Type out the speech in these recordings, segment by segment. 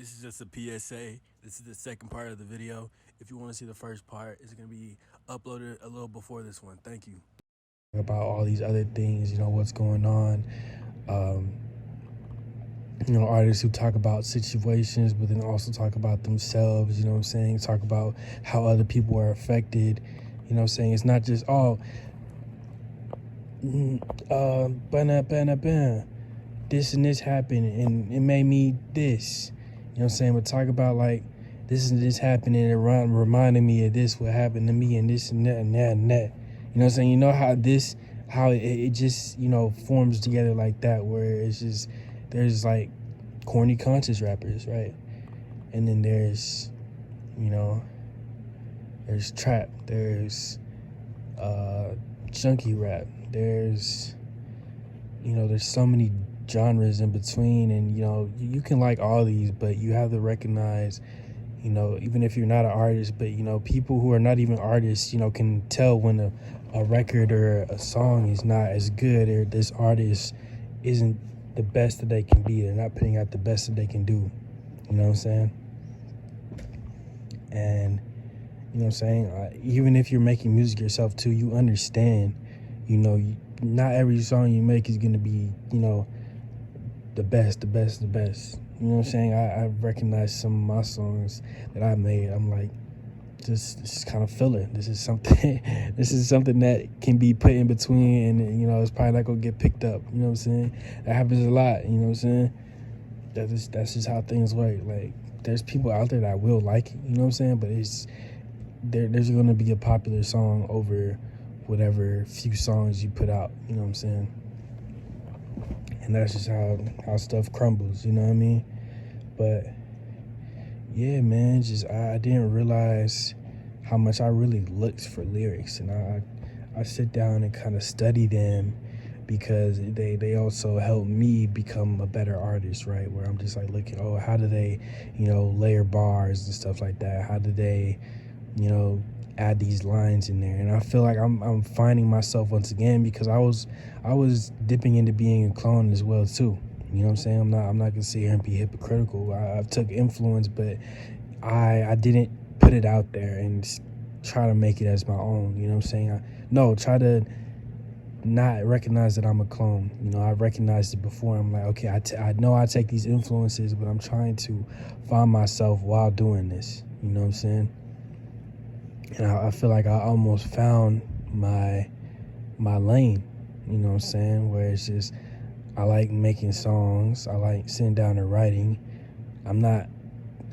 This is just a PSA. This is the second part of the video. If you want to see the first part, it's going to be uploaded a little before this one. Thank you. About all these other things, what's going on. Um, artists who talk about situations, but then also talk about themselves, you know what I'm saying? Talk about how other people are affected, It's not just, this and this happened and it made me this, But talk about like, this and this happened and it reminded me of this, what happened to me and this and that and that and that. You know how it just, forms together like that, where it's just, there's like corny conscious rappers, right? And then there's trap, there's junkie rap, there's so many genres in between, and you can like all these, but you have to recognize, even if you're not an artist, but people who are not even artists, can tell when a record or a song is not as good, or this artist isn't the best that they can be. They're not putting out the best that they can do. You know what I'm saying? And even if you're making music yourself too, you understand, not every song you make is gonna be, the best. You know what I'm saying? I recognize some of my songs that I made. I'm like, this is kind of filler. This is something this is something that can be put in between, and it's probably not gonna get picked up. You know what I'm saying? That happens a lot. You know what I'm saying? That's just how things work. Like, there's people out there that will like it. You know what I'm saying? But there's gonna be a popular song over whatever few songs you put out. You know what I'm saying? And that's just how stuff crumbles. You know what I mean? But yeah, man, just I didn't realize how much I really looked for lyrics, and I sit down and kind of study them, because they also help me become a better artist, right? Where I'm just like looking, how do they, layer bars and stuff like that? How do they, add these lines in there? And I feel like I'm finding myself once again, because I was dipping into being a clone as well too. You know what I'm saying? I'm not gonna sit here and be hypocritical. I took influence, but I didn't put it out there and try to make it as my own. You know what I'm saying? Try to not recognize that I'm a clone. I recognized it before. I'm like, okay, I know I take these influences, but I'm trying to find myself while doing this. You know what I'm saying? And I feel like I almost found my lane. You know what I'm saying? Where it's just, I like making songs. I like sitting down and writing. I'm not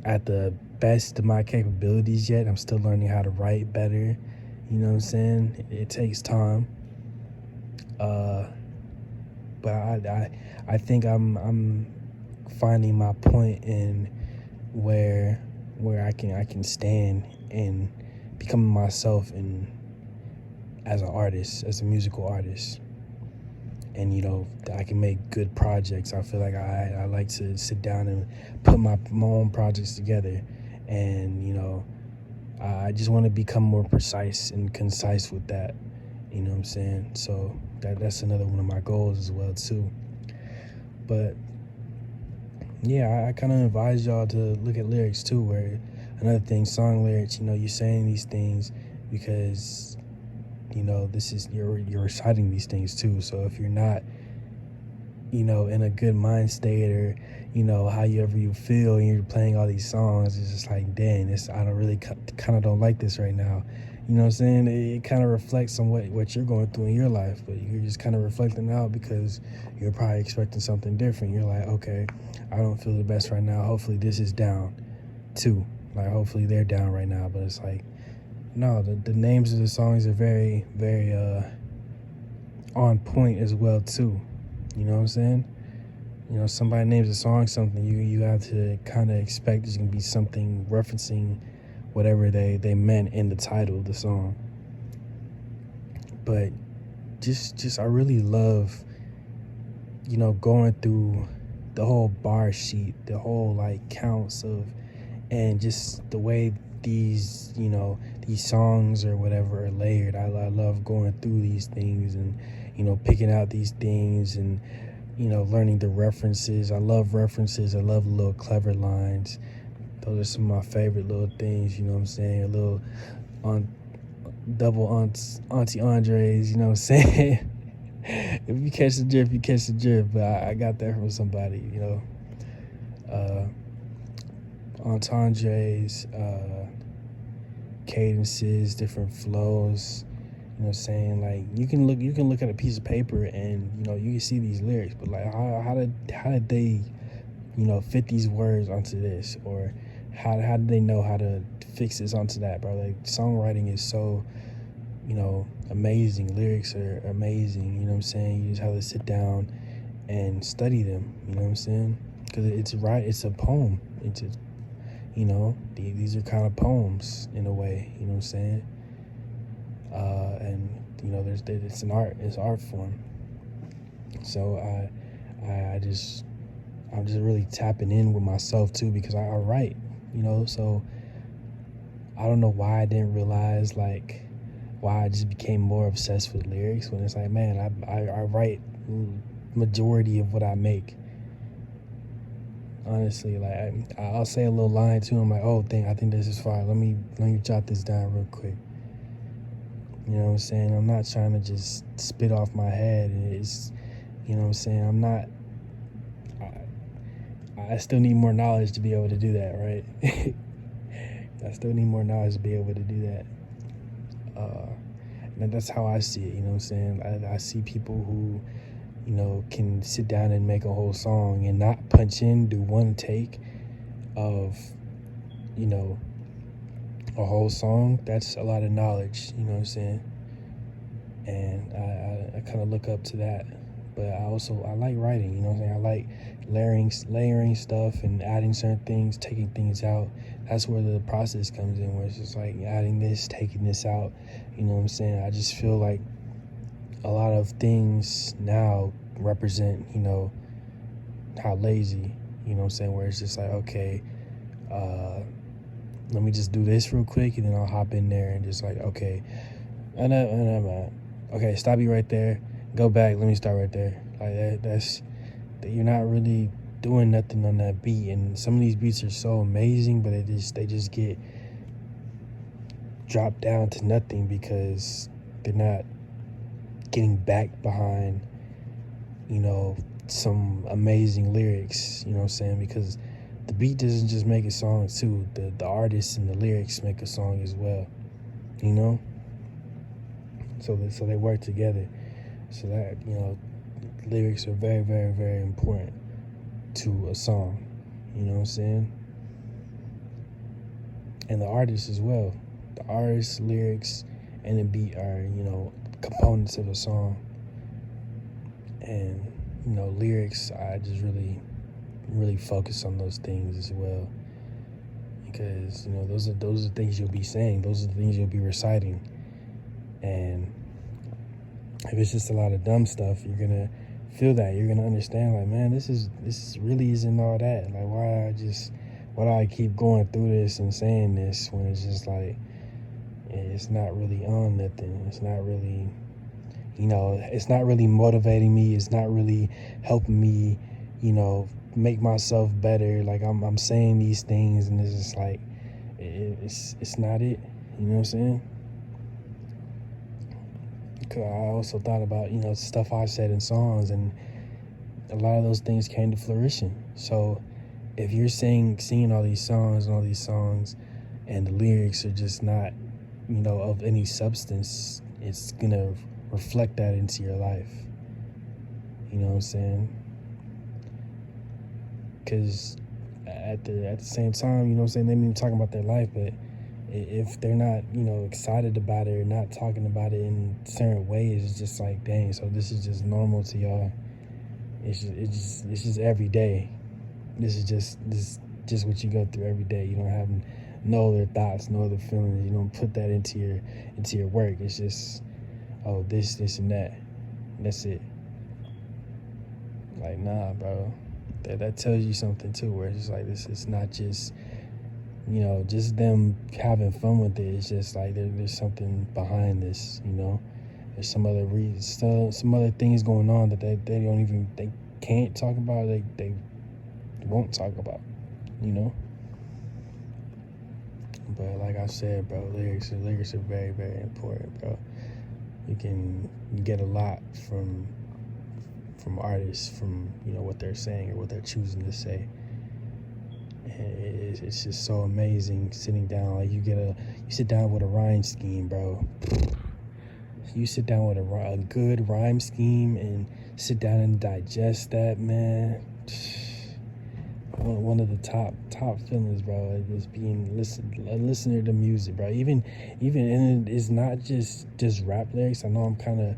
at the best of my capabilities yet. I'm still learning how to write better. You know what I'm saying? It takes time. But I think I'm finding my point in where I can stand and becoming myself, and as an artist, as a musical artist. And I can make good projects. I feel like I like to sit down and put my own projects together, and I just want to become more precise and concise with that. You know what I'm saying? So that's another one of my goals as well too. But yeah, I kind of advise y'all to look at lyrics too. Where another thing, song lyrics. You're saying these things because this is you're reciting these things too. So if you're not in a good mind state, or however you feel, and you're playing all these songs, it's just like, dang, I don't really kind of don't like this right now. You know what I'm saying? It kind of reflects on what you're going through in your life, but you're just kind of reflecting out because you're probably expecting something different. You're like, okay, I don't feel the best right now. Hopefully this is down too. Like, hopefully they're down right now. But it's like, no, the names of the songs are very, very on point as well too. You know what I'm saying? Somebody names a song something, you have to kind of expect there's going to be something referencing whatever they meant in the title of the song. But just I really love, going through the whole bar sheet, the whole like counts of, and just the way these songs or whatever are layered. I love going through these things and picking out these things and learning the references. I love references. I love little clever lines. Those are some of my favorite little things, you know what I'm saying? A little on double Auntie Andres, you know what I'm saying? If you catch the drift, you catch the drift. But I got that from somebody, Uh, entendres, cadences, different flows. You know what I'm saying? Like you can look at a piece of paper and you can see these lyrics, but like how did they fit these words onto this, or how did they know how to fix this onto that, bro? Like songwriting is so amazing. Lyrics are amazing. You know what I'm saying? You just have to sit down and study them. You know what I'm saying? Because it's a poem. It's just, these are kind of poems in a way. You know what I'm saying? And it's an art form. So I'm just really tapping in with myself too, because I write. So I don't know why I didn't realize like why I just became more obsessed with lyrics, when it's like, man, I write majority of what I make. Honestly, like I'll say a little line too. I'm like, oh, I think this is fire. Let me jot this down real quick. You know what I'm saying? I'm not trying to just spit off my head. It's, you know what I'm saying? I'm not. I still need more knowledge to be able to do that, right? I still need more knowledge to be able to do that. And that's how I see it. You know what I'm saying? I see people who can sit down and make a whole song and not punch in, do one take of, a whole song. That's a lot of knowledge, you know what I'm saying? And I kind of look up to that. But I like writing, you know what I'm saying? I like layering stuff and adding certain things, taking things out. That's where the process comes in, where it's just like adding this, taking this out, you know what I'm saying? I just feel like a lot of things now represent, how lazy, you know what I'm saying, where it's just like, okay, let me just do this real quick, and then I'll hop in there and just like, okay, okay, stop you right there, go back, let me start right there. Like that's you're not really doing nothing on that beat, and some of these beats are so amazing, but they just get dropped down to nothing because they're not getting back behind, some amazing lyrics, you know what I'm saying? Because the beat doesn't just make a song too. The artists and the lyrics make a song as well, So they work together. So that, lyrics are very, very, very important to a song, you know what I'm saying? And the artists as well. The artists, lyrics, and the beat are, components of a song. And lyrics, I just really, really focus on those things as well, because those are things you'll be saying, those are the things you'll be reciting. And if it's just a lot of dumb stuff, you're gonna feel that, you're gonna understand, like, man, this really isn't all that. Like, why do I keep going through this and saying this when it's just like it's not really on nothing? It's not really, it's not really motivating me. It's not really helping me, make myself better. Like I'm saying these things, and it's just like it's not it. You know what I'm saying? Because I also thought about stuff I said in songs, and a lot of those things came to fruition. So if you're singing all these songs, and the lyrics are just not of any substance, it's gonna reflect that into your life. You know what I'm saying? Because at the same time, you know what I'm saying, they may be talking about their life, but if they're not, excited about it or not talking about it in certain ways, it's just like, dang, so this is just normal to y'all. It's just every day. This is just what you go through every day. You don't have no other thoughts, no other feelings. You don't put that into your work. It's just, oh, this and that. That's it. Like, nah, bro. That tells you something too, where it's just like, this is not just just them having fun with it. It's just like there's something behind this. There's some other reasons, some other things going on that they don't even can't talk about, they won't talk about, you know. But like I said, bro, lyrics are very, very important, bro. You can get a lot from artists, from, you know, what they're saying or what they're choosing to say. And it's just so amazing sitting down. Like you sit down with a rhyme scheme, bro. You sit down with a good rhyme scheme and sit down and digest that, man. One of the top feelings, bro, is being a listener to music, bro. Even and it's not just rap lyrics. I know I'm kind of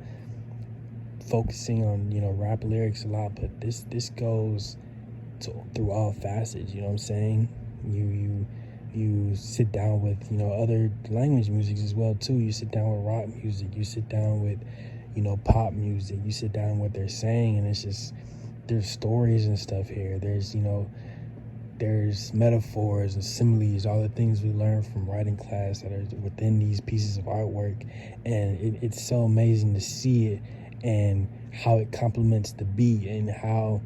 focusing on, you know, rap lyrics a lot, but this goes through all facets. You know what I'm saying? You sit down with, you know, other language music as well too. You sit down with rock music. You sit down with, you know, pop music. You sit down with what they're saying, and it's just, there's stories and stuff here. There's, you know, there's metaphors and similes, all the things we learn from writing class that are within these pieces of artwork. And it's so amazing to see it, and how it complements the beat, and how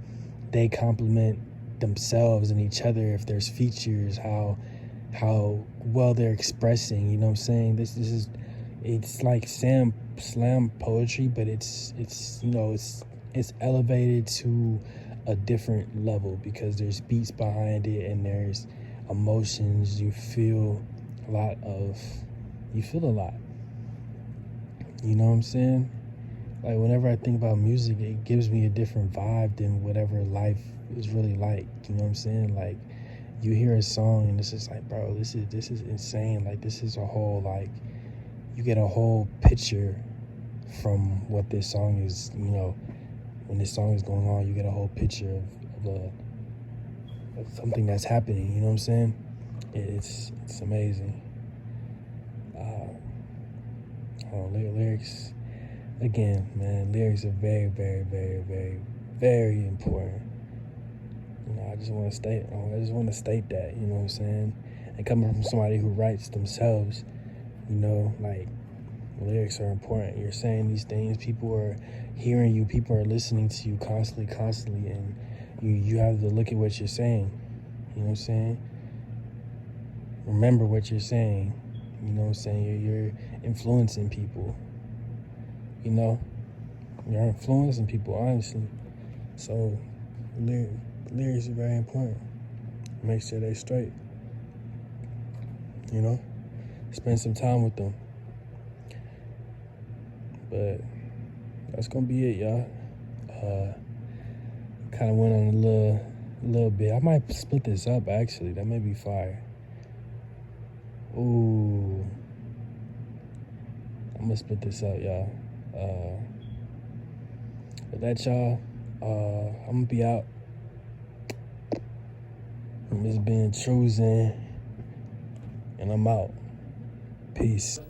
they complement themselves and each other. If there's features, how well they're expressing, you know what I'm saying? This is, it's like slam poetry, but it's you know, it's elevated to a different level because there's beats behind it and there's emotions. You feel a lot. You know what I'm saying? Like, whenever I think about music, it gives me a different vibe than whatever life is really like. You know what I'm saying? Like, you hear a song and it's just like, bro, this is insane. Like, this is a whole, like, you get a whole picture from what this song is. You know, when this song is going on, you get a whole picture of something that's happening. You know what I'm saying? It's amazing. Lyrics. Again, man, lyrics are very, very, very, very, very important. You know, I just want to state that, you know what I'm saying? And coming from somebody who writes themselves, you know, like, lyrics are important. You're saying these things, people are hearing you, people are listening to you constantly, and you have to look at what you're saying. You know what I'm saying? Remember what you're saying. You know what I'm saying? You're influencing people. You know, you're influencing people, honestly. So lyrics are very important. Make sure they straight. You know, spend some time with them. But that's gonna be it, y'all. Kind of went on a little bit. I might split this up, actually. That may be fire. Ooh, I'm gonna split this up, y'all. But that, y'all, I'm gonna be out. It's been chosen, and I'm out. Peace.